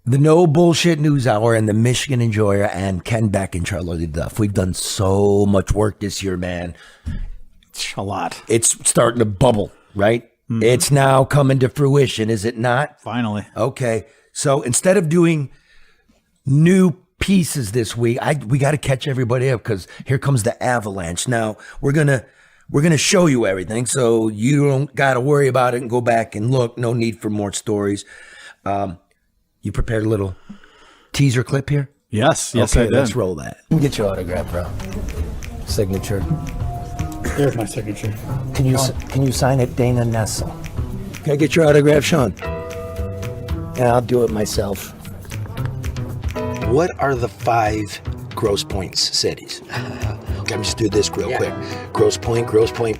The No Bullshit News Hour and the Michigan Enjoyer and Ken Beck and Charlie LeDuff. We've done so much work this year, man. A lot. It's starting to bubble, right? Mm-hmm. It's now coming to fruition, is it not? Finally. Okay. So instead of doing new pieces this week, we got to catch everybody up because here comes the avalanche. Now, we're gonna show you everything so you don't got to worry about it and go back and look. No need for more stories. You prepared a little teaser clip here? Yes, okay, I did. Let's roll that. Get your autograph, bro. Signature. Here's my signature. Can you sign it, Dana Nessel? Can I get your autograph, Sean? Yeah, I'll do it myself. What are the 5 Grosse Pointe cities? Let me just do this real quick. Grosse Pointe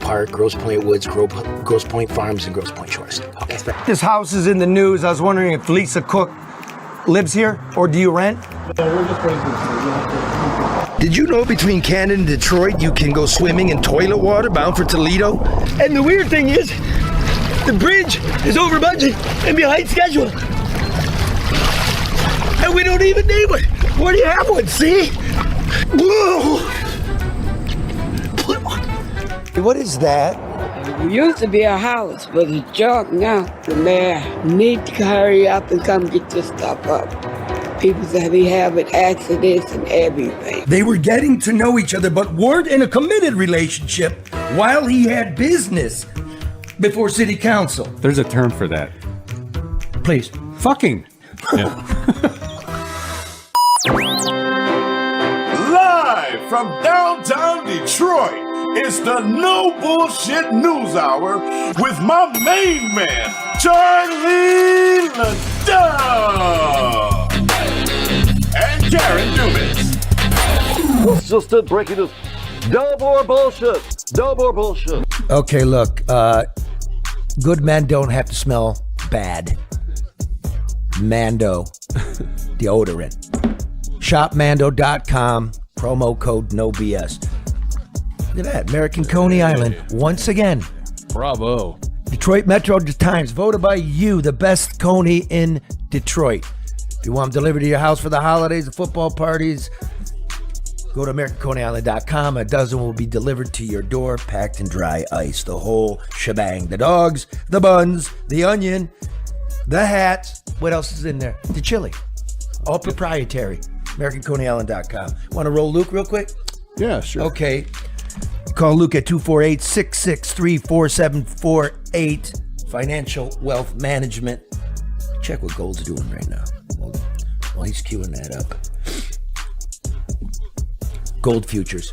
Park, Grosse Pointe Woods, Grosse Pointe Farms, and Grosse Pointe Shores. Okay. This house is in the news. I was wondering if Lisa Cook lives here, or do you rent? Did you know between Canada and Detroit you can go swimming in toilet water bound for Toledo? And the weird thing is, the bridge is over budget and behind schedule. And we don't even need one. Where do you have one, see? Whoa! What is that? It used to be a house, but it's junk now. The mayor need to hurry up and come get this stuff up. People that be having accidents and everything. They were getting to know each other, but weren't in a committed relationship while he had business before city council. There's a term for that. Please. Fucking. Yeah. Live from downtown Detroit, it's the No Bullshit News Hour with my main man, Charlie LeDuff and Karen Newman. It's just it, breaking news. No more bullshit. No more bullshit. Okay, look, good men don't have to smell bad. Mando deodorant. Shopmando.com, promo code no BS. Look at that, American Coney Island, once again. Bravo. Detroit Metro Times, voted by you, the best Coney in Detroit. If you want them delivered to your house for the holidays, the football parties, go to AmericanConeyIsland.com. A dozen will be delivered to your door, packed in dry ice. The whole shebang. The dogs, the buns, the onion, the hats. What else is in there? The chili. All proprietary. AmericanConeyIsland.com. Want to roll Luke real quick? Yeah, sure. Okay. Call Luke at 248-663-4748. Financial Wealth Management. Check what Gold's doing right now. While he's queuing that up. Gold futures.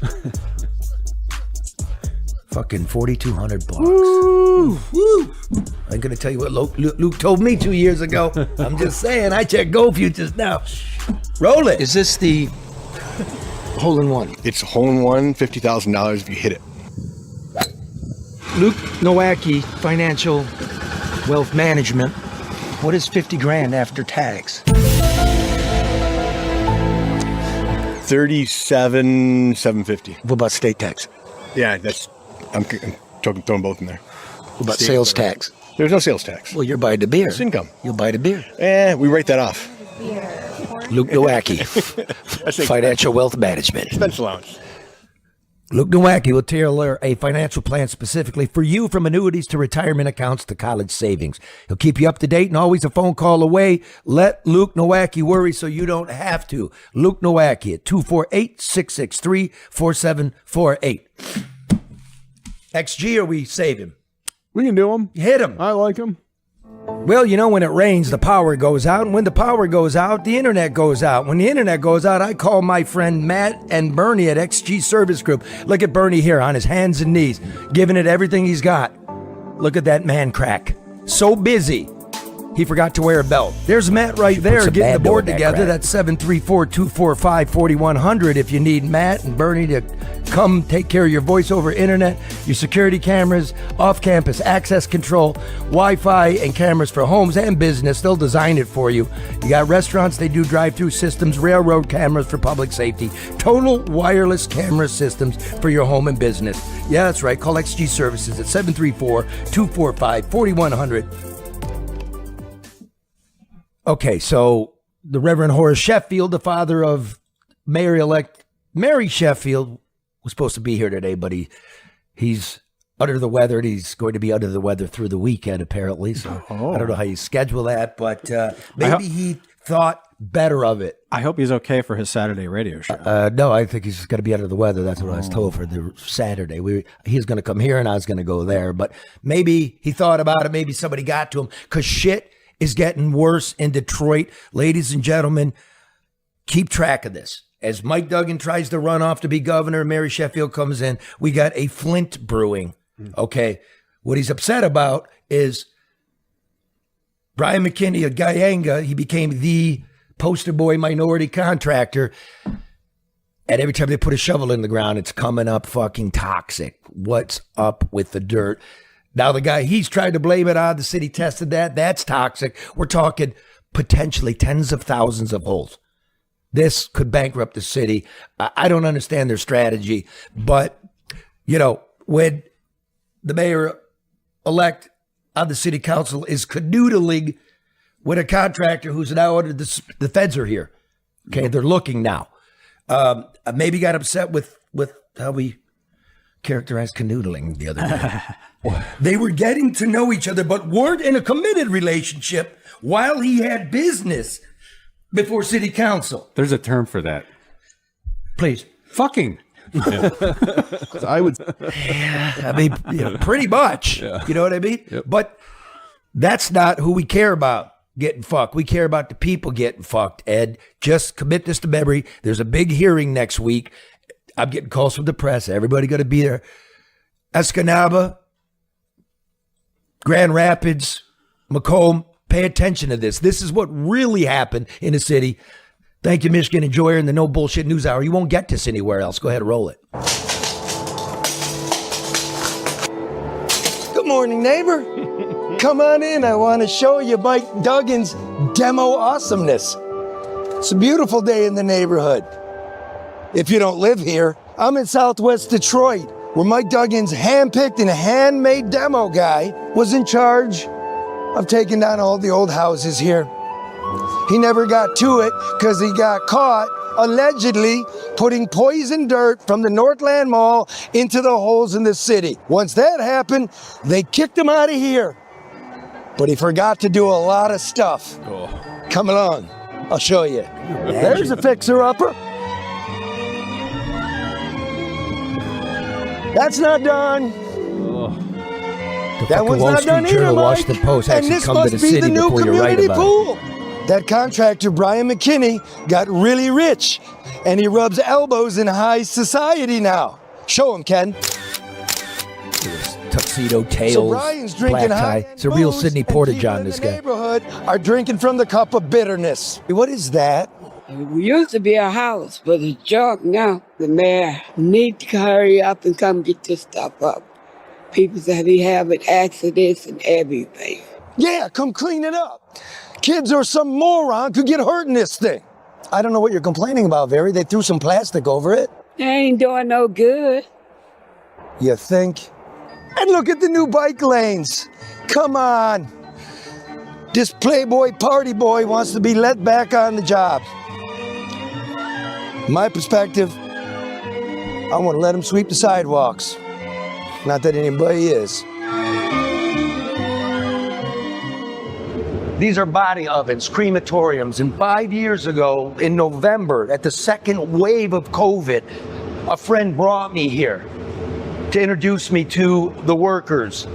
Fucking $4,200. Woo! Woo! I'm going to tell you what Luke told me 2 years ago. I'm just saying, I check gold futures now. Roll it. Is this the hole-in-one? It's a hole-in-one, $50,000 if you hit it. Luke Nowacki, Financial Wealth Management. What is 50 grand after tax? 37,750. What about state tax? Yeah, I'm throwing both in there. What about sales tax? There's no sales tax. Well, you're buying the beer. It's income. You'll buy the beer. We write that off. Luke Nowacki, Financial Wealth Management. Expense allowance. Luke Nowacki will tailor a financial plan specifically for you, from annuities to retirement accounts to college savings. He'll keep you up to date and always a phone call away. Let Luke Nowacki worry so you don't have to. Luke Nowacki at 248-663-4748. XG, or we save him? We can do them. Hit him. I like them. Well, you know, when it rains, the power goes out. And when the power goes out, the internet goes out. When the internet goes out, I call my friend Matt and Bernie at XG Service Group. Look at Bernie here on his hands and knees, giving it everything he's got. Look at that man crack. So busy, he forgot to wear a belt. There's Matt right there getting the board together. That's 734-245-4100 if you need Matt and Bernie to come take care of your voice over internet, your security cameras, off-campus access control, Wi-Fi, and cameras for homes and business. They'll design it for you. You got restaurants, they do drive-through systems, railroad cameras for public safety, total wireless camera systems for your home and business. Yeah, that's right. Call XG Services at 734-245-4100. Okay, so the Reverend Horace Sheffield, the father of Mayor-elect Mary Sheffield, was supposed to be here today, but he's under the weather. He's going to be under the weather through the weekend, apparently. So I don't know how you schedule that, but maybe he thought better of it. I hope he's okay for his Saturday radio show. No, I think he's going to be under the weather. That's what I was told for the Saturday. He's going to come here and I was going to go there. But maybe he thought about it. Maybe somebody got to him because shit is getting worse in Detroit. Ladies and gentlemen, keep track of this. As Mike Duggan tries to run off to be governor, Mary Sheffield comes in. We got a Flint brewing. Okay. What he's upset about is Brian McKinney of Guyanga. He became the poster boy minority contractor. And every time they put a shovel in the ground, it's coming up fucking toxic. What's up with the dirt? Now the guy, he's tried to blame it on. The city tested that. That's toxic. We're talking potentially tens of thousands of holes. This could bankrupt the city. I don't understand their strategy. But, you know, when the mayor-elect on the city council is canoodling with a contractor who's now under the feds are here. Okay, they're looking now. I maybe got upset with how we characterized canoodling the other day. They were getting to know each other, but weren't in a committed relationship while he had business before city council. There's a term for that. Please. Fucking. Yeah. I would. I mean, pretty much. Yeah. You know what I mean? Yep. But that's not who we care about getting fucked. We care about the people getting fucked, Ed. Just commit this to memory. There's a big hearing next week. I'm getting calls from the press. Everybody got to be there. Escanaba, Grand Rapids, Macomb, pay attention to this. This is what really happened in the city. Thank you, Michigan Enjoyer and the No Bullshit News Hour. You won't get this anywhere else. Go ahead and roll it. Good morning, neighbor. Come on in. I want to show you Mike Duggan's demo awesomeness. It's a beautiful day in the neighborhood. If you don't live here, I'm in Southwest Detroit, where Mike Duggan's handpicked and handmade demo guy was in charge of taking down all the old houses here. He never got to it because he got caught, allegedly, putting poison dirt from the Northland Mall into the holes in the city. Once that happened, they kicked him out of here. But he forgot to do a lot of stuff. Come along, I'll show you. There's a fixer-upper. That's not done. That one's not done either, Mike. And this must be the new community pool. That contractor, Brian McKinney, got really rich, and he rubs elbows in high society now. Show him, Ken. Tuxedo, tails, so Brian's drinking black tie. It's a real Sidney Portageon, this guy. Neighborhood are drinking from the cup of bitterness. What is that? We used to be a house, but it's junk now. The mayor need to hurry up and come get this stuff up. People said he having accidents and everything. Yeah, come clean it up. Kids or some moron could get hurt in this thing. I don't know what you're complaining about, Very. They threw some plastic over it. They ain't doing no good. You think? And look at the new bike lanes. Come on. This playboy party boy wants to be let back on the job. My perspective, I want to let him sweep the sidewalks. Not that anybody is. These are body ovens, crematoriums. And 5 years ago, in November, at the second wave of COVID, a friend brought me here to introduce me to the workers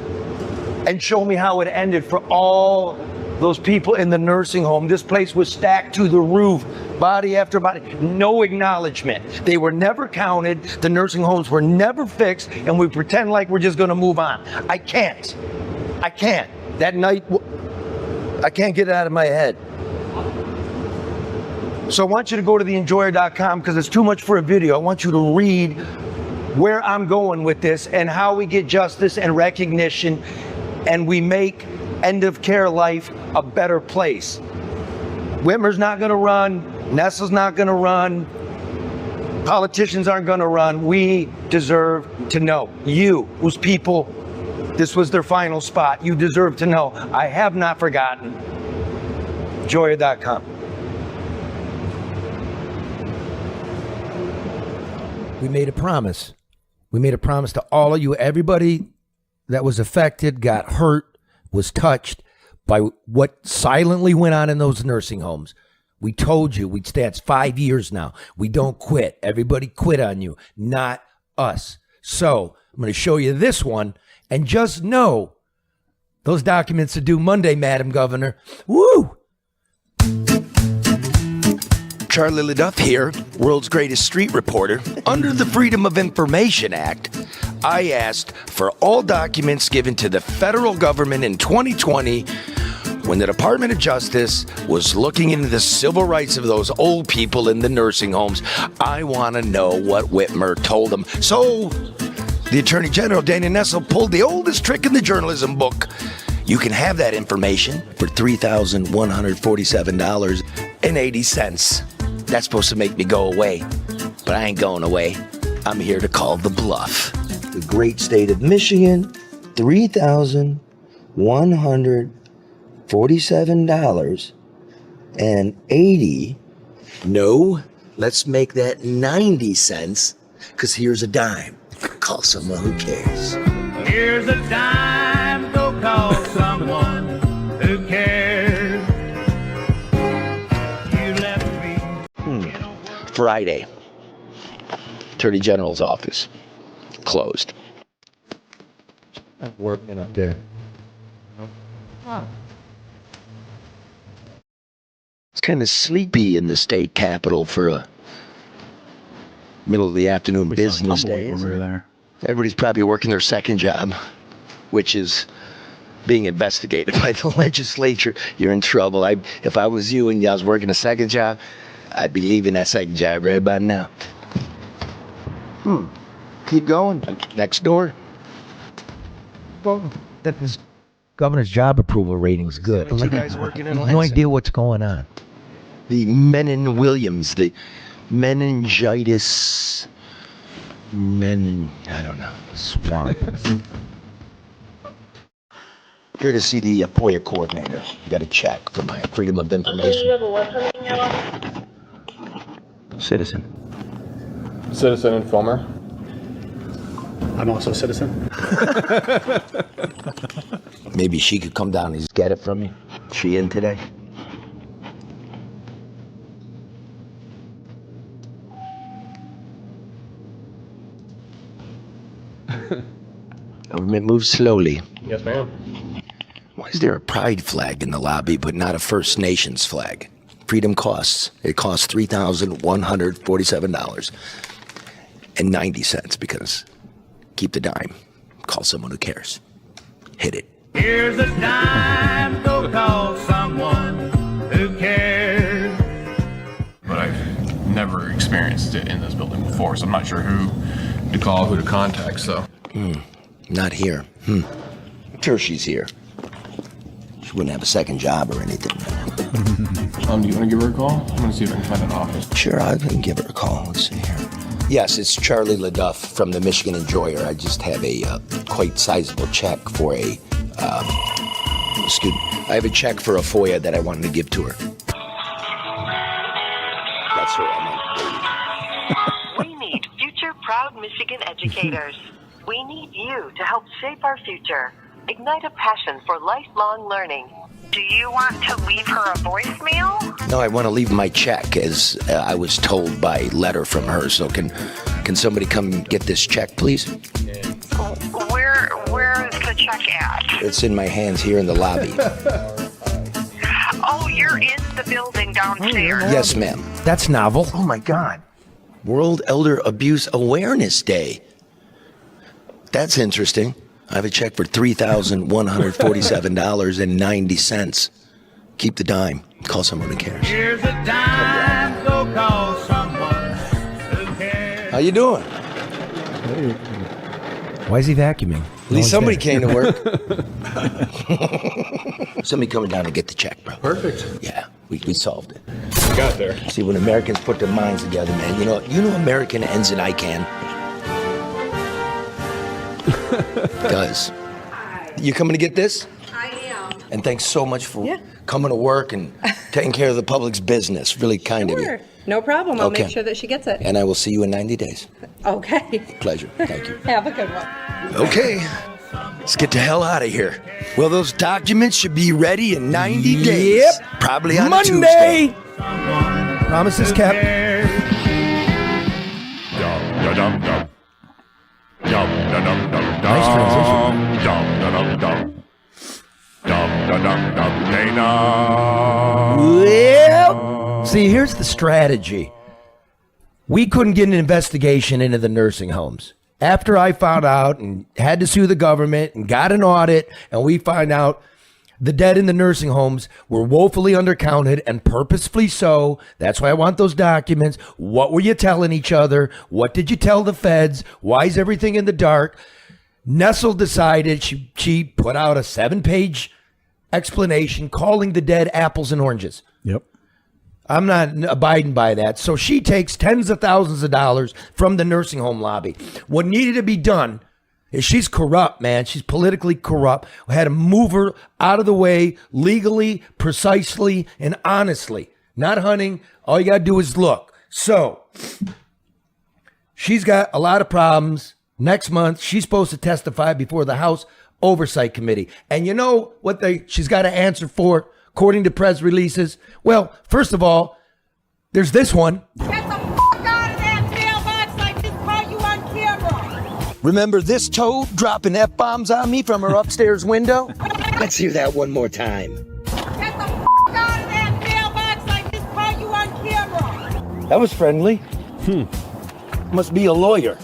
and show me how it ended for all those people in the nursing home. This place was stacked to the roof, body after body, no acknowledgement. They were never counted, the nursing homes were never fixed, and we pretend like we're just gonna move on. I can't. That night, I can't get it out of my head. So I want you to go to theenjoyer.com because it's too much for a video. I want you to read where I'm going with this and how we get justice and recognition and we make end of care life a better place. Whitmer's not gonna run, Nessa's not gonna run, politicians aren't gonna run. We deserve to know. You, whose people, this was their final spot, you deserve to know. I have not forgotten. Joyer.com. We made a promise. We made a promise to all of you. Everybody that was affected, got hurt, was touched by what silently went on in those nursing homes. We told you we'd stay. It's 5 years now. We don't quit. Everybody quit on you, not us. So I'm going to show you this one, and just know those documents are due Monday, Madam Governor. Woo! Charlie LeDuff here, world's greatest street reporter. Under the Freedom of Information Act, I asked for all documents given to the federal government in 2020 when the Department of Justice was looking into the civil rights of those old people in the nursing homes. I want to know what Whitmer told them. So the Attorney General, Dana Nessel, pulled the oldest trick in the journalism book. You can have that information for $3,147.80. That's supposed to make me go away, but I ain't going away. I'm here to call the bluff. The great state of Michigan, $3,147.80. No, let's make that 90 cents, because here's a dime. Call someone who cares. Here's a dime, go call someone who cares. You left me. Friday, Attorney General's office closed. I'm working up there. It's kind of sleepy in the state capitol for a middle of the afternoon business day. When we were there. Everybody's probably working their second job, which is being investigated by the legislature. You're in trouble. If I was you and I was working a second job, I'd be leaving that second job right about now. Keep going. Next door. Well, that is governor's job approval rating's good. You guys working in no Lansing? idea what's going on. The Menin Williams, the meningitis, I don't know. Swamp. Here to see the FOIA coordinator. You got a check for my Freedom of Information. Citizen. Citizen and filmer. I'm also a citizen. Maybe she could come down and just get it from me. She in today? Government moves slowly. Yes, ma'am. Why is there a pride flag in the lobby but not a First Nations flag? Freedom costs. It costs $3,147.90 because keep the dime. Call someone who cares. Hit it. Here's a dime, go call someone who cares. But I've never experienced it in this building before, so I'm not sure who to call, who to contact, so. Not here. Sure she's here. She wouldn't have a second job or anything. Do you want to give her a call? I'm going to see if I can find an office. Sure, I can give her a call. Let's see here. Yes, it's Charlie LeDuff from the Michigan Enjoyer. I just have a quite sizable check for a student. I have a check for a FOIA that I wanted to give to her. That's her. We need future proud Michigan educators. We need you to help shape our future. Ignite a passion for lifelong learning. Do you want to leave her a voicemail? No, I want to leave my check, as I was told by letter from her. So can somebody come get this check, please? Where is the check at? It's in my hands here in the lobby. Oh, you're in the building downstairs. Yes, ma'am. That's novel. Oh, my God. World Elder Abuse Awareness Day. That's interesting. I have a check for $3,147.90. Keep the dime. Call someone who cares. Here's a dime, go call someone who cares. How you doing? Why is he vacuuming? At least somebody came to work. Somebody coming down to get the check, bro. Perfect. Yeah, we solved it. Got there. See, when Americans put their minds together, man, you know American ends in ICANN. Does. You coming to get this? I am. And thanks so much for coming to work and taking care of the public's business. Really kind of you. No problem. I'll Okay. make sure that she gets it. And I will see you in 90 days. Okay. Pleasure. Thank you. Have a good one. Okay. Let's get the hell out of here. Well, those documents should be ready in 90 days. Yep. Probably on Monday. a Tuesday. Promises kept. Nice transition. Yep. See, here's the strategy. We couldn't get an investigation into the nursing homes. After I found out and had to sue the government and got an audit, and we find out the dead in the nursing homes were woefully undercounted and purposefully so. That's why I want those documents. What were you telling each other? What did you tell the feds? Why is everything in the dark? Nestle decided she put out a 7-page explanation calling the dead apples and oranges. Yep. I'm not abiding by that. So she takes tens of thousands of dollars from the nursing home lobby. What needed to be done is she's corrupt, man. She's politically corrupt. We had to move her out of the way legally, precisely, and honestly. Not hunting. All you got to do is look. So she's got a lot of problems. Next month, she's supposed to testify before the House Oversight Committee. And you know what she's got to answer for, according to press releases? Well, first of all, there's this one. Get the fuck out of that mailbox! I just caught you on camera! Remember this toad dropping F-bombs on me from her upstairs window? Let's hear that one more time. Get the fuck out of that mailbox! I just caught you on camera! That was friendly. Must be a lawyer.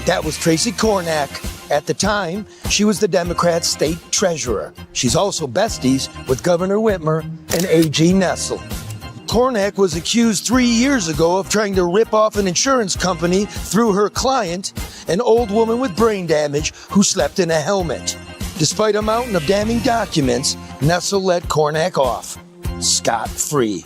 That was Tracy Kornak. At the time, she was the Democrat state treasurer. She's also besties with Governor Whitmer and A.G. Nestle. Kornak was accused 3 years ago of trying to rip off an insurance company through her client, an old woman with brain damage who slept in a helmet. Despite a mountain of damning documents, Nestle let Kornak off, scot-free.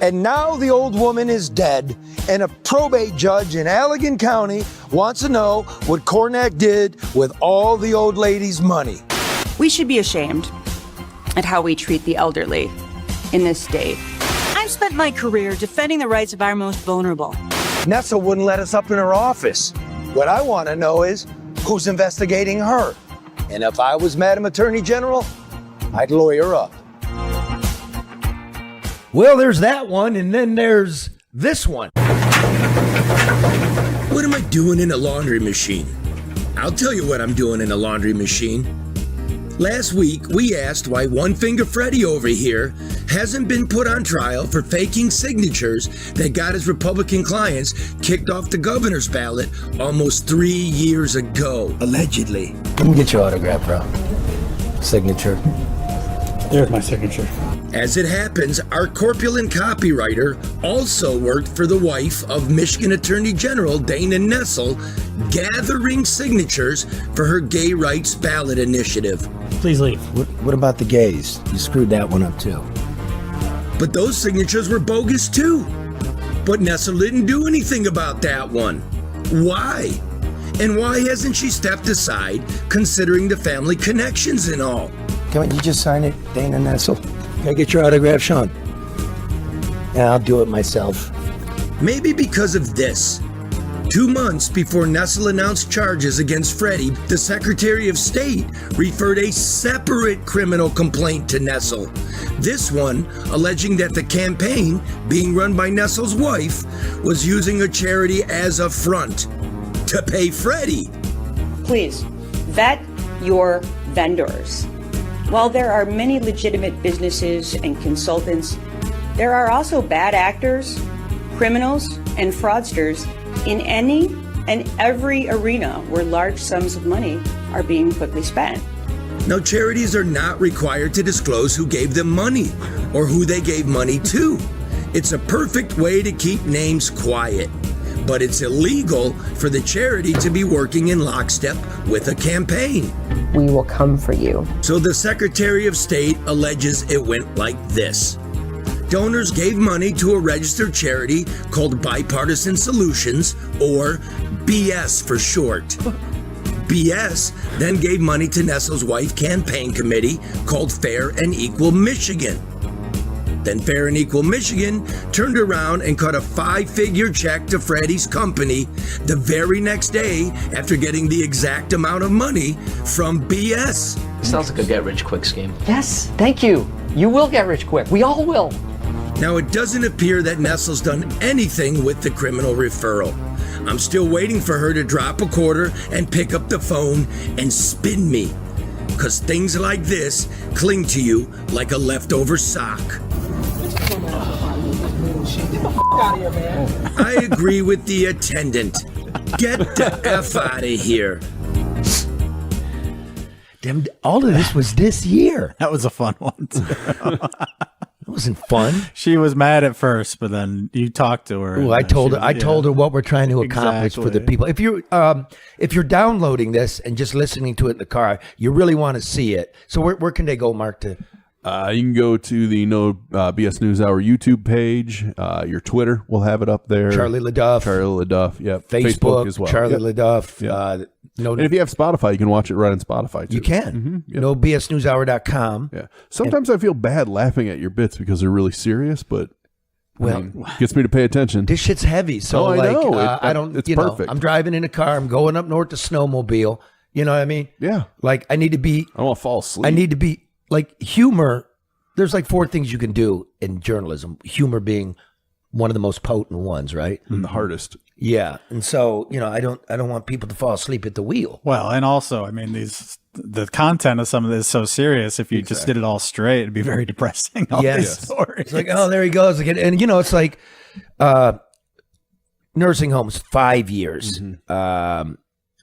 And now the old woman is dead, and a probate judge in Allegan County wants to know what Kornak did with all the old lady's money. We should be ashamed at how we treat the elderly in this state. I've spent my career defending the rights of our most vulnerable. Nestle wouldn't let us up in her office. What I want to know is who's investigating her. And if I was Madam Attorney General, I'd lawyer up. Well, there's that one, and then there's this one. What am I doing in a laundry machine? I'll tell you what I'm doing in a laundry machine. Last week, we asked why One Finger Freddy over here hasn't been put on trial for faking signatures that got his Republican clients kicked off the governor's ballot almost 3 years ago, allegedly. Let me get your autograph, bro. Signature. There's my signature. As it happens, our corpulent copywriter also worked for the wife of Michigan Attorney General Dana Nessel, gathering signatures for her gay rights ballot initiative. Please leave. What about the gays? You screwed that one up too. But those signatures were bogus too. But Nessel didn't do anything about that one. Why? And why hasn't she stepped aside, considering the family connections and all? Can't you just sign it, Dana Nessel? Can I get your autograph, Sean? Yeah, I'll do it myself. Maybe because of this. 2 months before Nessel announced charges against Freddie, the Secretary of State referred a separate criminal complaint to Nessel. This one alleging that the campaign, being run by Nessel's wife, was using a charity as a front to pay Freddie. Please, vet your vendors. While there are many legitimate businesses and consultants, there are also bad actors, criminals, and fraudsters in any and every arena where large sums of money are being quickly spent. Now, charities are not required to disclose who gave them money or who they gave money to. It's a perfect way to keep names quiet. But it's illegal for the charity to be working in lockstep with a campaign. We will come for you. So the Secretary of State alleges it went like this. Donors gave money to a registered charity called Bipartisan Solutions, or BS for short. BS then gave money to Nessel's wife campaign committee called Fair and Equal Michigan. Then Fair and Equal Michigan turned around and cut a 5-figure check to Freddie's company the very next day after getting the exact amount of money from BS. Sounds like a get-rich-quick scheme. Yes, thank you. You will get rich quick. We all will. Now, it doesn't appear that Nestle's done anything with the criminal referral. I'm still waiting for her to drop a quarter and pick up the phone and spin me. Because things like this cling to you like a leftover sock. I agree with the attendant. Get the F out of here. Damn, all of this was this year. That was a fun one, too. It wasn't fun. She was mad at first, but then you talked to her. Ooh, I told her what we're trying to accomplish for the people. If you're downloading this and just listening to it in the car, you really want to see it. So where can they go, Mark? To you can go to the BS Newshour YouTube page. Your Twitter, we'll have it up there. Charlie LeDuff. Yep. Facebook as well. Charlie LeDuff. Yep. And if you have Spotify, you can watch it right on Spotify too. You can. Yep. BSNewshour.com. Yeah. Sometimes I feel bad laughing at your bits because they're really serious, but gets me to pay attention. This shit's heavy, so I know. I don't. It's perfect. I'm driving in a car. I'm going up north to Snowmobile. You know what I mean? Yeah. Like I need to be. I don't want to fall asleep. I need to be like humor. There's like 4 things you can do in journalism. Humor being one of the most potent ones, right? And the hardest. Yeah, and so I don't want people to fall asleep at the wheel. Well, and also, I mean, the content of some of this is so serious. If you just did it all straight, it'd be very depressing. All these stories. It's like, oh, there he goes again, and it's like nursing homes 5 years, the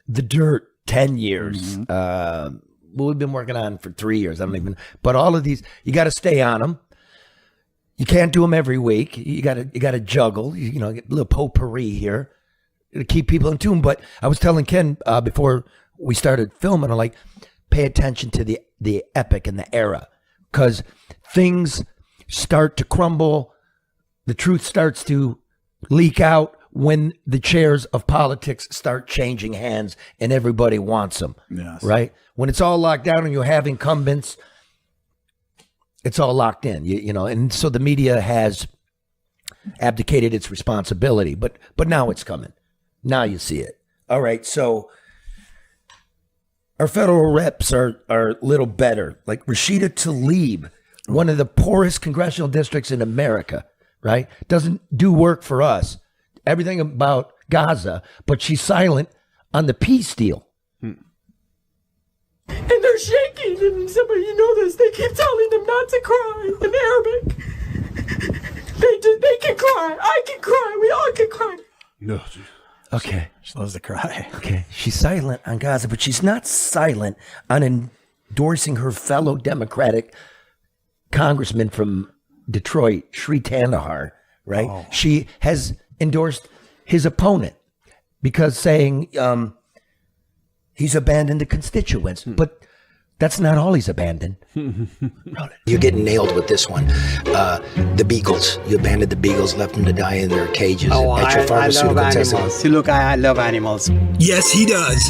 dirt 10 years. We've been working on for 3 years. I don't even. But all of these, you got to stay on them. You can't do them every week. You got to juggle. Get a little potpourri here to keep people in tune. But I was telling Ken before we started filming, I'm like, pay attention to the epic and the era, because things start to crumble. The truth starts to leak out when the chairs of politics start changing hands and everybody wants them. Yes. Right? When it's all locked down and you have incumbents, it's all locked in, and so the media has abdicated its responsibility, but now it's coming. Now you see it. All right, so our federal reps are a little better. Like Rashida Tlaib, one of the poorest congressional districts in America, right? Doesn't do work for us. Everything about Gaza, but she's silent on the peace deal. And they're shaking, and somebody, this, they keep telling them not to cry in Arabic. They can cry. I can cry. We all can cry. No. Okay. She loves to cry. Okay. She's silent on Gaza, but she's not silent on endorsing her fellow Democratic congressman from Detroit, Shri Thanedar, right? Oh. She has endorsed his opponent because saying he's abandoned the constituents, but that's not all he's abandoned. You're getting nailed with this one. The beagles. You abandoned the beagles, left them to die in their cages. Oh, I love animals. See, look, I love animals. Yes, he does.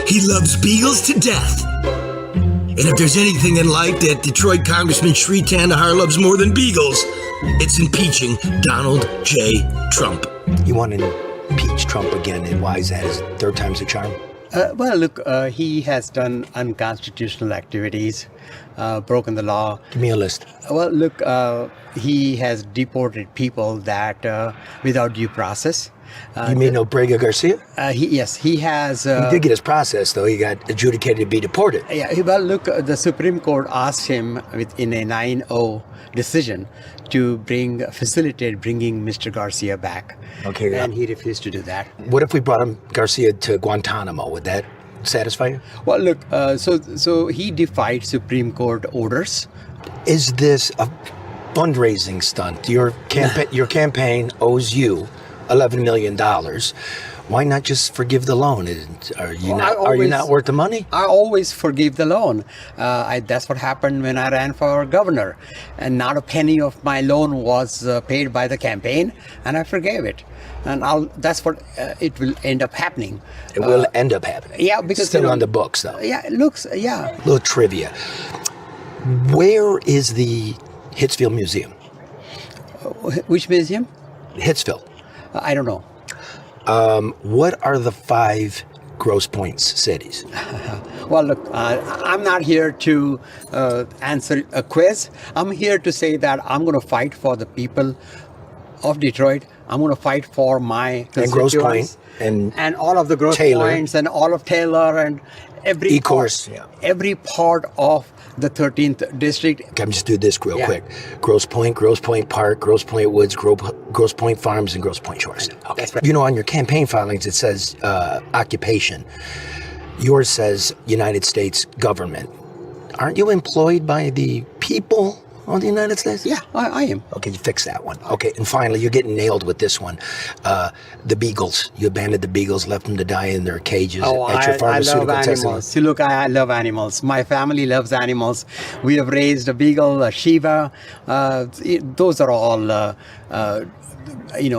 He loves beagles to death. And if there's anything in life that Detroit Congressman Shri Thanedar loves more than beagles, it's impeaching Donald J. Trump. You want to impeach Trump again, and why is that? Is 3rd time's the charm? Well, look, he has done unconstitutional activities, broken the law. Give me a list. Well, look, he has deported people that without due process. You mean Obregon Garcia? Yes, he has. He did get his process, though. He got adjudicated to be deported. Yeah, well, look, the Supreme Court asked him in a 9-0 decision to facilitate bringing Mr. Garcia back. Okay. And he refused to do that. What if we brought Garcia to Guantanamo? Would that satisfy you? Well, look, so he defied Supreme Court orders. Is this a fundraising stunt? Your campaign owes you $11 million. Why not just forgive the loan? Are you not worth the money? I always forgive the loan. That's what happened when I ran for governor, and not a penny of my loan was paid by the campaign, and I forgave it. And that's what it will end up happening. It will end up happening. Yeah, because still on the books, though. Yeah, it looks. Yeah. A little trivia. Where is the Hitsfield Museum? Which museum? Hitsville. I don't know. What are the 5 Grosse Points cities? Well, look, I'm not here to answer a quiz. I'm here to say that I'm going to fight for the people of Detroit. I'm going to fight for my constituents. And Grosse Pointe and all of the Grosse Points and all of Taylor and every every part of the 13th district. Let me just do this real quick. Grosse Pointe Park, Grosse Pointe Woods, Grosse Pointe Farms, and Grosse Pointe Shores. Okay. That's right. You know, on your campaign filings, it says occupation. Yours says United States government. Aren't you employed by the people of the United States? Yeah, I am. Okay, you fix that one. Okay, and finally, you're getting nailed with this one. The beagles. You abandoned the beagles, left them to die in their cages at your pharmaceutical I love animals. See, look, I love animals. My family loves animals. We have raised a beagle, a Shiva. Those are all,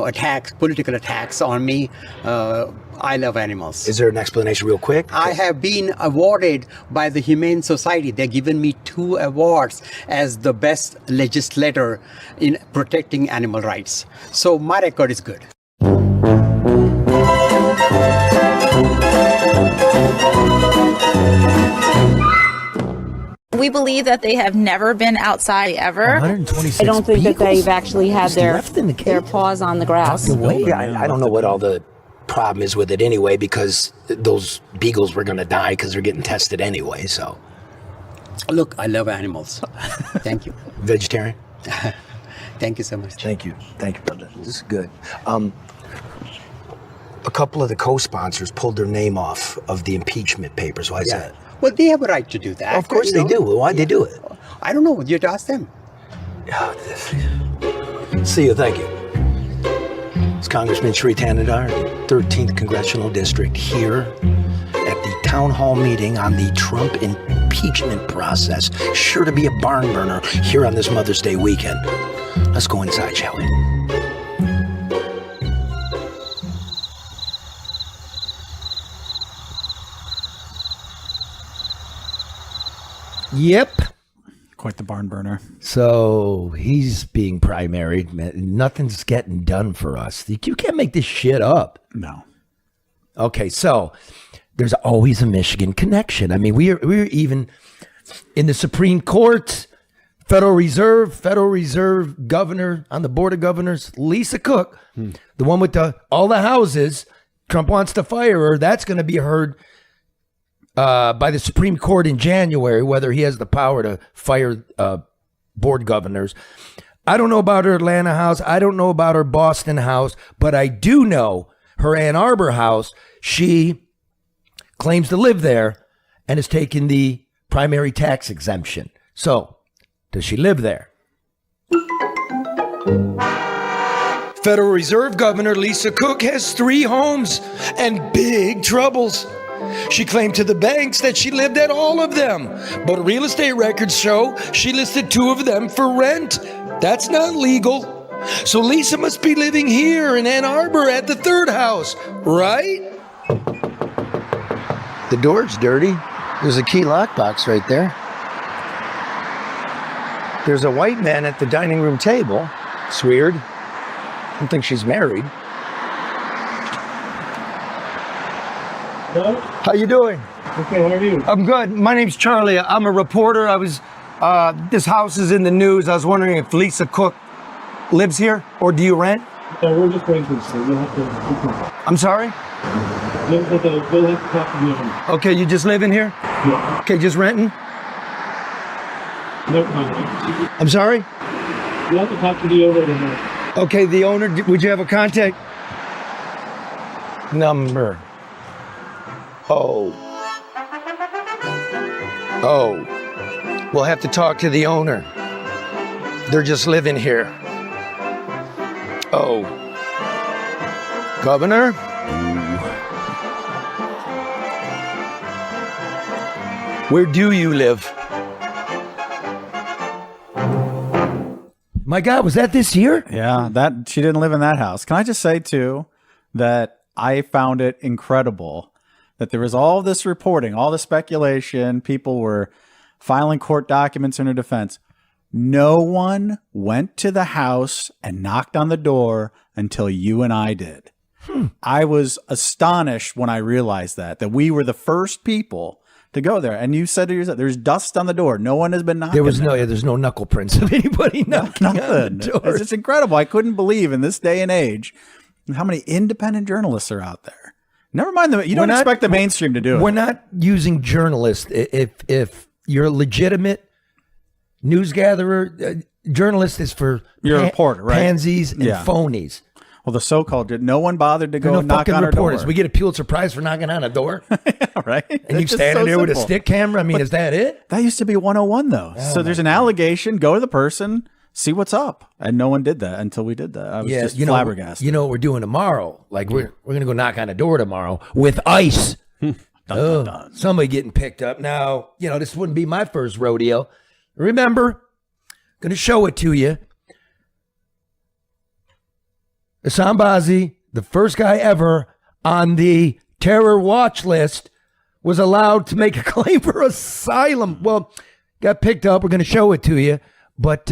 attacks, political attacks on me. I love animals. Is there an explanation real quick? I have been awarded by the Humane Society. They've given me 2 awards as the best legislator in protecting animal rights. So my record is good. We believe that they have never been outside ever. 126 I don't think that beagles they've actually had their paws on the grass. I don't know what all the problem is with it anyway, because those beagles were going to die because they're getting tested anyway. So, look, I love animals. Thank you. Vegetarian? Thank you so much. Thank you, brother. This is good. A couple of the co-sponsors pulled their name off of the impeachment papers. Why is that? Well, they have a right to do that. Of course they do. Why'd they do it? I don't know. You have to ask them. See you. Thank you. It's Congressman Shri Thanedar, 13th Congressional District, here at the town hall meeting on the Trump impeachment process. Sure to be a barn burner here on this Mother's Day weekend. Let's go inside, shall we? Yep. Quite the barn burner. So he's being primaried. Nothing's getting done for us. You can't make this shit up. No. Okay, so there's always a Michigan connection. I mean, we're even in the Supreme Court, Federal Reserve governor on the Board of Governors, Lisa Cook, the one with all the houses. Trump wants to fire her. That's going to be heard by the Supreme Court in January, whether he has the power to fire board governors. I don't know about her Atlanta house. I don't know about her Boston house, but I do know her Ann Arbor house. She claims to live there and has taken the primary tax exemption. So, does she live there? Federal Reserve Governor Lisa Cook has 3 homes and big troubles. She claimed to the banks that she lived at all of them, but real estate records show she listed 2 of them for rent. That's not legal. So Lisa must be living here in Ann Arbor at the 3rd house, right? The door's dirty. There's a key lockbox right there. There's a white man at the dining room table. It's weird. I don't think she's married. Hello? How you doing? Okay, how are you? I'm good. My name's Charlie. I'm a reporter. This house is in the news. I was wondering if Lisa Cook lives here, or do you rent? We're just renting, so you'll have to... I'm sorry? We'll have to talk to the owner. Okay, you just live in here? Yeah. Okay, just renting? No contact. I'm sorry? You'll have to talk to the owner. Okay, the owner, would you have a contact number? Oh, we'll have to talk to the owner. They're just living here. Oh, Governor? Where do you live? My God, was that this year? Yeah, that she didn't live in that house. Can I just say too that I found it incredible that there was all this reporting, all the speculation, people were filing court documents in her defense. No one went to the house and knocked on the door until you and I did. I was astonished when I realized that we were the first people to go there. And you said to yourself, there's dust on the door. No one has been knocking. There's no knuckle prints of anybody knocking on the door. It's just incredible. I couldn't believe in this day and age how many independent journalists are out there. Never mind you don't expect the mainstream to do it. We're not using journalists. If you're a legitimate news gatherer, journalist is for you're a reporter, right? Pansies and phonies. Well, the so-called no one bothered to go knock on our reporters. door. We get a Pulitzer Prize for knocking on a door. Right? And you standing there with a stick camera. I mean, is that it? That used to be 101 though. So there's an allegation, go to the person, see what's up. And no one did that until we did that. I was just flabbergasted. You know what we're doing tomorrow? Like we're going to go knock on a door tomorrow with ice. Dun, dun. Somebody getting picked up. Now, this wouldn't be my first rodeo. Remember, going to show it to you. Hassan Bazi, the first guy ever on the terror watch list, was allowed to make a claim for asylum. Well, got picked up. We're going to show it to you. But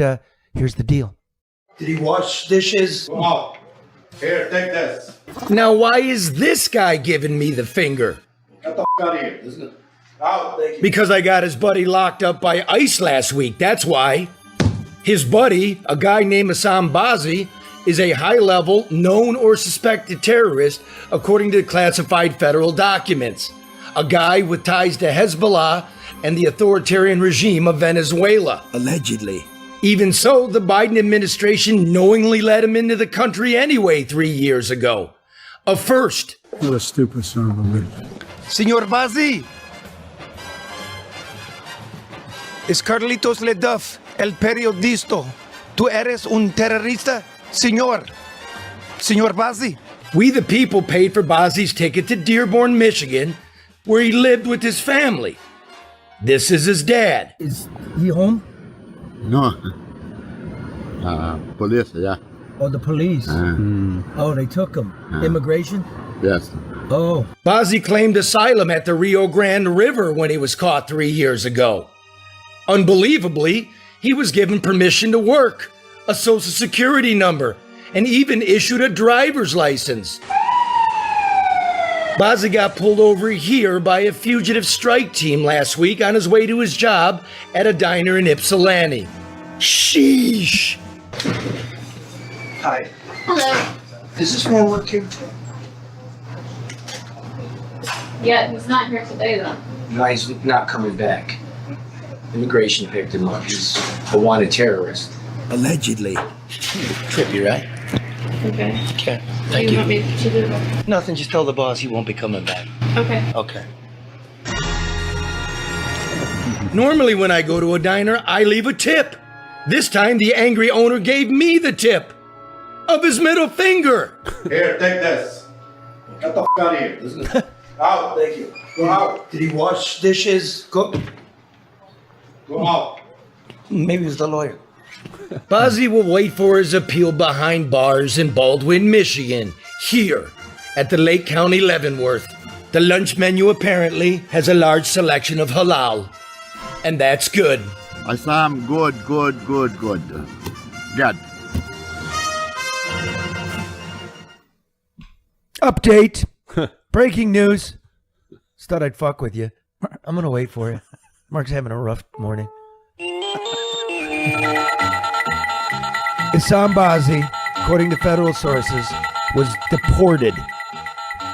here's the deal. Did he wash dishes? Oh, here, take this. Now, why is this guy giving me the finger? Get the out of here. Out. Thank you. Because I got his buddy locked up by ICE last week. That's why. His buddy, a guy named Hassan Bazi, is a high-level, known or suspected terrorist, according to classified federal documents. A guy with ties to Hezbollah and the authoritarian regime of Venezuela. Allegedly. Even so, the Biden administration knowingly let him into the country anyway 3 years ago. A first. What a stupid son of a bitch. Señor Bazi. Es Carlitos LeDuff, el periodista. ¿Tú eres un terrorista? Señor Bazi. We the people paid for Bazi's ticket to Dearborn, Michigan, where he lived with his family. This is his dad. Is he home? No. Police, yeah. Oh, the police. Oh, they took him. Immigration? Yes. Oh. Bazi claimed asylum at the Rio Grande River when he was caught 3 years ago. Unbelievably, he was given permission to work, a social security number, and even issued a driver's license. Bazi got pulled over here by a fugitive strike team last week on his way to his job at a diner in Ypsilanti. Sheesh. Hi. Hello. Is this man working? Yeah, he's not here today though. No, he's not coming back. Immigration picked him up. He's a wanted terrorist. Allegedly. Trippy, right? Okay. Okay. What Thank do you. want me to do? Nothing. Just tell the boss he won't be coming back. Okay. Okay. Normally when I go to a diner, I leave a tip. This time the angry owner gave me the tip of his middle finger. Here, take this. Get the out of here. Out. Thank you. Go out. Did he wash dishes? Go out. Maybe it was the lawyer. Bazi will wait for his appeal behind bars in Baldwin, Michigan, here at the Lake County Leavenworth. The lunch menu apparently has a large selection of halal, and that's good. I saw him good. Good. Update. Breaking news. Just thought I'd fuck with you. I'm going to wait for you. Mark's having a rough morning. Hassan Bazi, according to federal sources, was deported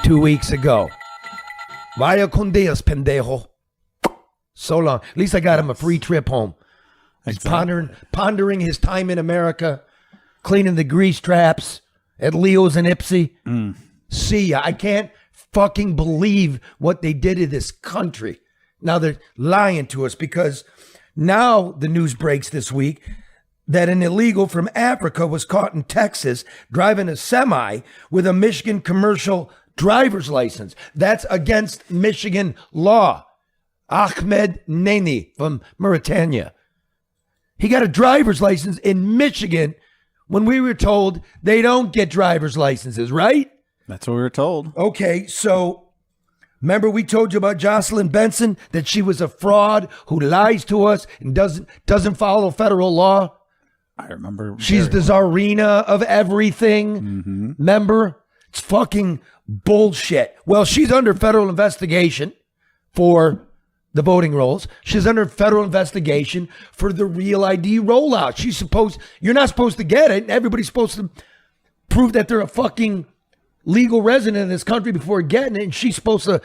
2 weeks ago. Vaya con Dios, pendejo. So long. At least I got him a free trip home. He's pondering his time in America, cleaning the grease traps at Leo's and Ipsy. See ya. I can't fucking believe what they did to this country. Now they're lying to us because now the news breaks this week that an illegal from Africa was caught in Texas driving a semi with a Michigan commercial driver's license. That's against Michigan law. Ahmed Neni from Mauritania. He got a driver's license in Michigan when we were told they don't get driver's licenses, right? That's what we were told. Okay, so Remember we told you about Jocelyn Benson, that she was a fraud who lies to us and doesn't follow federal law? I remember. She's the czarina of everything. Mm-hmm. Remember? It's fucking bullshit. Well, she's under federal investigation for the voting rolls. She's under federal investigation for the Real ID rollout. You're not supposed to get it. Everybody's supposed to prove that they're a fucking legal resident in this country before getting it. And she's supposed to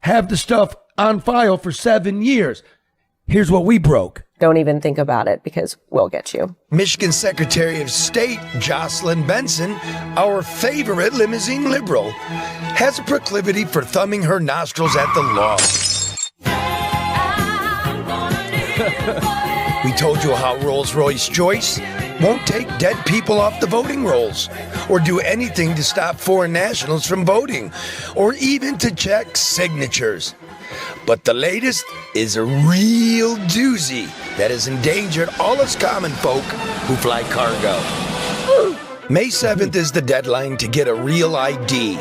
have the stuff on file for 7 years. Here's what we broke. Don't even think about it because we'll get you. Michigan Secretary of State Jocelyn Benson, our favorite limousine liberal, has a proclivity for thumbing her nostrils at the law. We told you how Rolls-Royce Joyce won't take dead people off the voting rolls or do anything to stop foreign nationals from voting or even to check signatures. But the latest is a real doozy that has endangered all us common folk who fly cargo. May 7th is the deadline to get a real ID.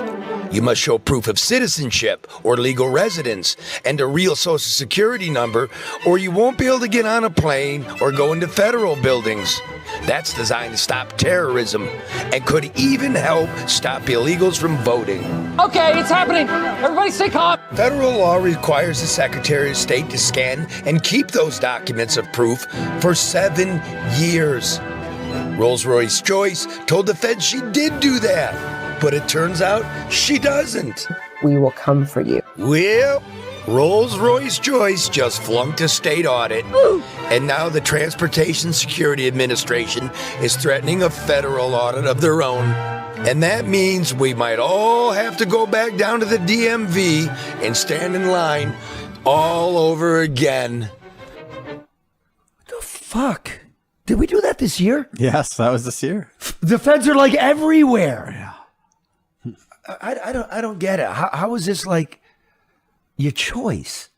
You must show proof of citizenship or legal residence and a real social security number, or you won't be able to get on a plane or go into federal buildings. That's designed to stop terrorism and could even help stop illegals from voting. Okay, it's happening. Everybody stay calm. Federal law requires the Secretary of State to scan and keep those documents of proof for 7 years. Rolls-Royce Joyce told the Fed she did do that, but it turns out she doesn't. We will come for you. Well, Rolls-Royce Joyce just flunked a state audit, and now the Transportation Security Administration is threatening a federal audit of their own. And that means we might all have to go back down to the DMV and stand in line all over again. The fuck? Did we do that this year? Yes, that was this year. The feds are like everywhere. Yeah. I don't get it. How is this like your choice?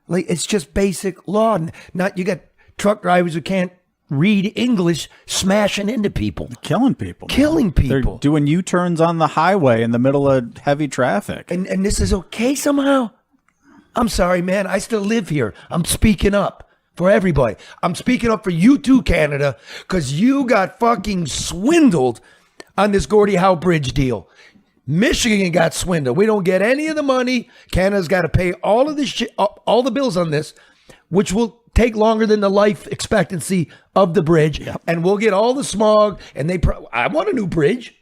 Like it's just basic law. Not you got truck drivers who can't read English smashing into people. Killing people. Killing people. They're doing U-turns on the highway in the middle of heavy traffic. And this is okay somehow? I'm sorry, man. I still live here. I'm speaking up for everybody. I'm speaking up for you too, Canada, because you got fucking swindled on this Gordie Howe Bridge deal. Michigan got swindled. We don't get any of the money. Canada's got to pay all of this shit, all the bills on this, which will take longer than the life expectancy of the bridge. Yep. And we'll get all the smog. And I want a new bridge.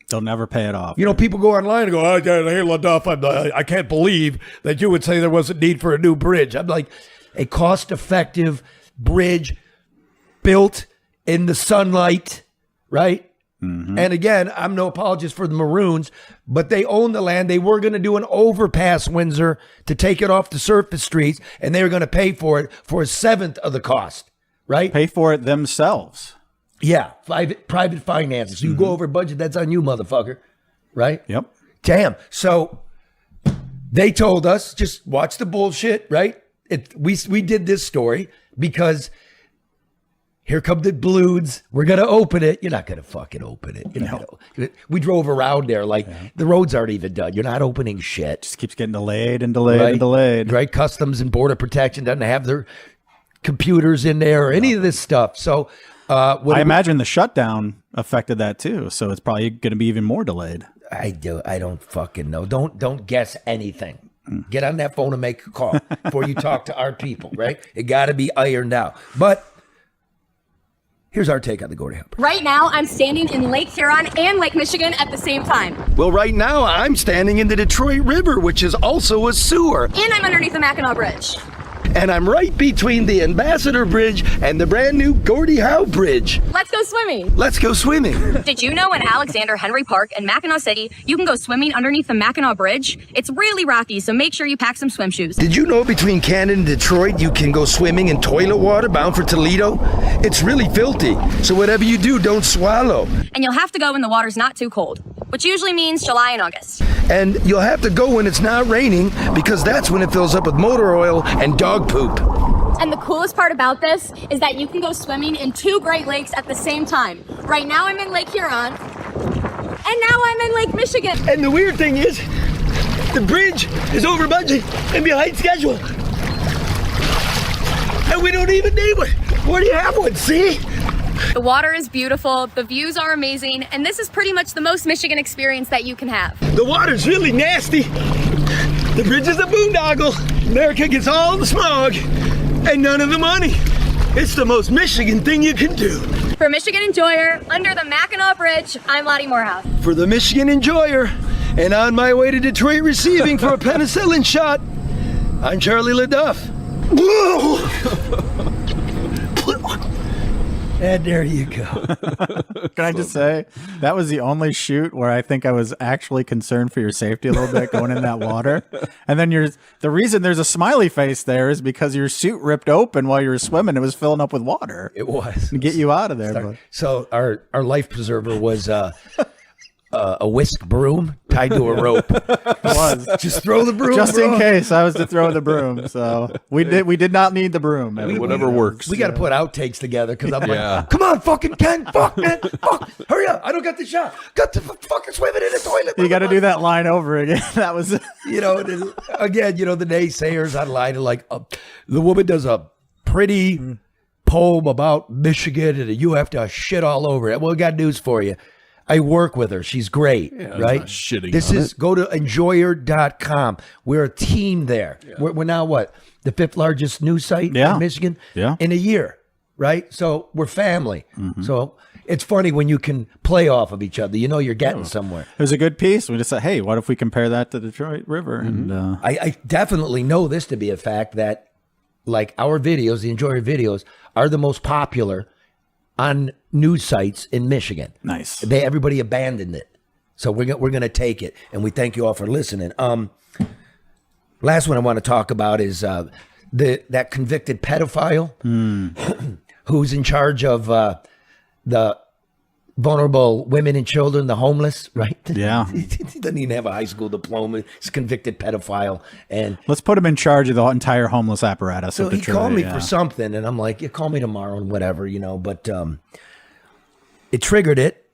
They'll never pay it off. You know, people go online and go, "Oh, hey, LeDuff, I can't believe that you would say there was a need for a new bridge." I'm like, a cost-effective bridge built in the sunlight, right? Mm-hmm. And again, I'm no apologist for the Maroons, but they own the land. They were going to do an overpass, Windsor, to take it off the surface streets, and they were going to pay for it for a seventh of the cost, right? Pay for it themselves. Yeah, private finances. So you go over budget, that's on you, motherfucker, right? Yep. Damn. So they told us, just watch the bullshit, right? We did this story because here come the Blues. We're going to open it. You're not going to fucking open it. We drove around there like the roads aren't even done. You're not opening shit. Just keeps getting delayed and delayed and delayed. Right? Customs and Border Protection doesn't have their computers in there or any of this stuff. So I imagine the shutdown affected that too. So it's probably going to be even more delayed. I don't fucking know. Don't guess anything. Get on that phone and make a call before you talk to our people, right? It got to be ironed out. But here's our take on the Gordie Howe. Right now, I'm standing in Lake Huron and Lake Michigan at the same time. Well, right now, I'm standing in the Detroit River, which is also a sewer. And I'm underneath the Mackinac Bridge. And I'm right between the Ambassador Bridge and the brand new Gordie Howe Bridge. Let's go swimming. Let's go swimming. Did you know in Alexander Henry Park in Mackinac City, you can go swimming underneath the Mackinac Bridge? It's really rocky, so make sure you pack some swim shoes. Did you know between Canada and Detroit, you can go swimming in toilet water bound for Toledo? It's really filthy, so whatever you do, don't swallow. And you'll have to go when the water's not too cold, which usually means July and August. And you'll have to go when it's not raining, because that's when it fills up with motor oil and dog poop. And the coolest part about this is that you can go swimming in 2 Great Lakes at the same time. Right now I'm in Lake Huron, and now I'm in Lake Michigan. And the weird thing is, The bridge is over budget and behind schedule. And we don't even need one. Where do you have one, see? The water is beautiful, the views are amazing, and this is pretty much the most Michigan experience that you can have. The water's really nasty. The bridge is a boondoggle. America gets all the smog and none of the money. It's the most Michigan thing you can do. For Michigan Enjoyer, under the Mackinac Bridge, I'm Lottie Morehouse. For the Michigan Enjoyer, and on my way to Detroit receiving for a penicillin shot, I'm Charlie LeDuff. And there you go. Can I just say, that was the only shoot where I think I was actually concerned for your safety a little bit going in that water. And then the reason there's a smiley face there is because your suit ripped open while you were swimming. It was filling up with water. It was. To get you out of there. So our life preserver was a whisk broom tied to a rope. It was. Just throw the broom. Just in case I was to throw the broom. So we did not need the broom. Whatever works. We got to put outtakes together because I'm like, come on, fucking Ken, fuck, man, fuck, hurry up. I don't got the shot. Got to fucking swimming in the toilet. You got to do that line over again. That was, again, the naysayers online are like, the woman does a pretty poem about Michigan and you have to shit all over it. Well, I got news for you. I work with her. She's great, right? Go to enjoyer.com. We're a team there. Yeah. We're now what? The 5th largest news site in Michigan in a year, right? So we're family. Mm-hmm. So it's funny when you can play off of each other. You're getting somewhere. It was a good piece. We just said, hey, what if we compare that to the Detroit River? Mm-hmm. And I definitely know this to be a fact that like our videos, the Enjoyer videos, are the most popular on news sites in Michigan. Nice. Everybody abandoned it. So we're going to take it. And we thank you all for listening. Last one I want to talk about is that convicted pedophile who's in charge of the vulnerable women and children, the homeless, right? Yeah. He doesn't even have a high school diploma. He's a convicted pedophile. And let's put him in charge of the entire homeless apparatus. So he called me for something, and I'm like, call me tomorrow and whatever, but it triggered it.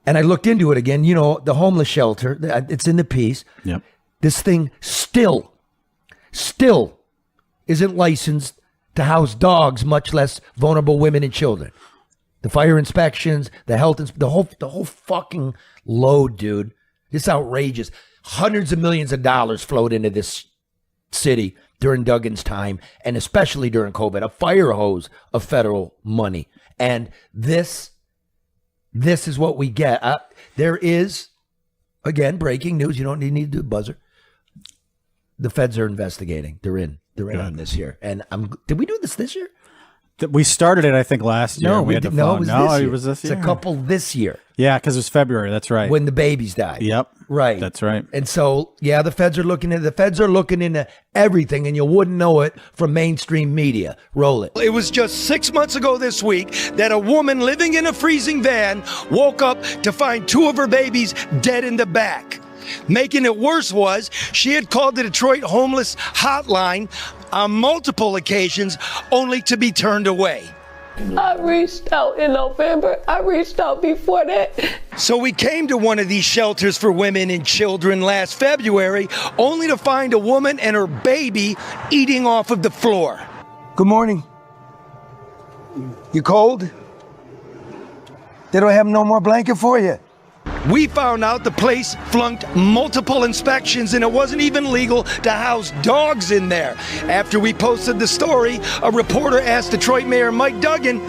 And I looked into it again, the homeless shelter, it's in the piece. Yep. This thing still isn't licensed to house dogs, much less vulnerable women and children. The fire inspections, the health, the whole fucking load, dude. It's outrageous. Hundreds of millions of dollars flowed into this city during Duggan's time, and especially during COVID, a fire hose of federal money. And this is what we get. There is, again, breaking news. You don't need to do a buzzer. The feds are investigating. They're in on this year. And did we do this year? We started it, I think, last year. No, it was this year. It's a couple this year. Yeah, because it was February. That's right. When the babies died. Yep. Right. That's right. And so, the feds are looking into everything, and you wouldn't know it from mainstream media. Roll it. It was just 6 months ago this week that a woman living in a freezing van woke up to find 2 of her babies dead in the back. Making it worse was she had called the Detroit homeless hotline on multiple occasions only to be turned away. I reached out in November. I reached out before that. So we came to one of these shelters for women and children last February, only to find a woman and her baby eating off of the floor. Good morning. You cold? They don't have no more blanket for you. We found out the place flunked multiple inspections and it wasn't even legal to house dogs in there. After we posted the story, a reporter asked Detroit Mayor Mike Duggan,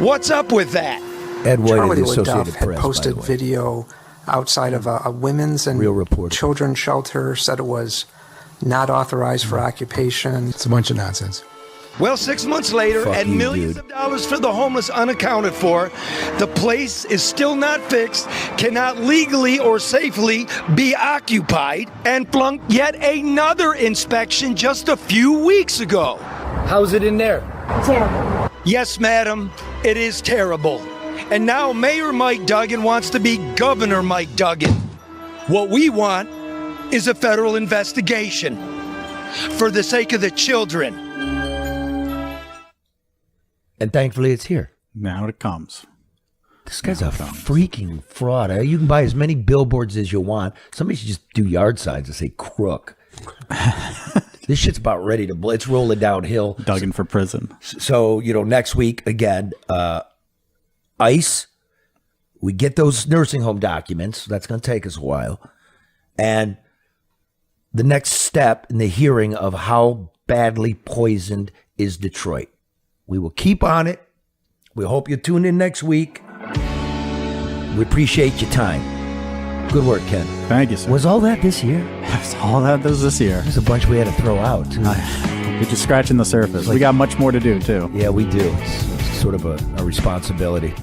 what's up with that? Ed White Charlie of the Associated LeDuff had Press, posted video outside of a women's and children's shelter, said it was not authorized for occupation. It's a bunch of nonsense. Well, 6 months later, and millions of dollars for the homeless unaccounted for, the place is still not fixed, cannot legally or safely be occupied, and flunked yet another inspection just a few weeks ago. How's it in there? Terrible. Yes, madam, it is terrible. And now Mayor Mike Duggan wants to be Governor Mike Duggan. What we want is a federal investigation for the sake of the children. And thankfully it's here. Now it comes. This guy's a freaking fraud. You can buy as many billboards as you want. Somebody should just do yard signs that say crook. This shit's about ready to it's rolling downhill. Duggan for prison. So, next week, again, ICE, we get those nursing home documents. That's going to take us a while. And the next step in the hearing of how badly poisoned is Detroit. We will keep on it. We hope you tune in next week. We appreciate your time. Good work, Ken. Thank you, sir. Was all that this year? That's all that was this year. There's a bunch we had to throw out, too. You're just scratching the surface. We got much more to do, too. Yeah, we do. It's sort of a responsibility.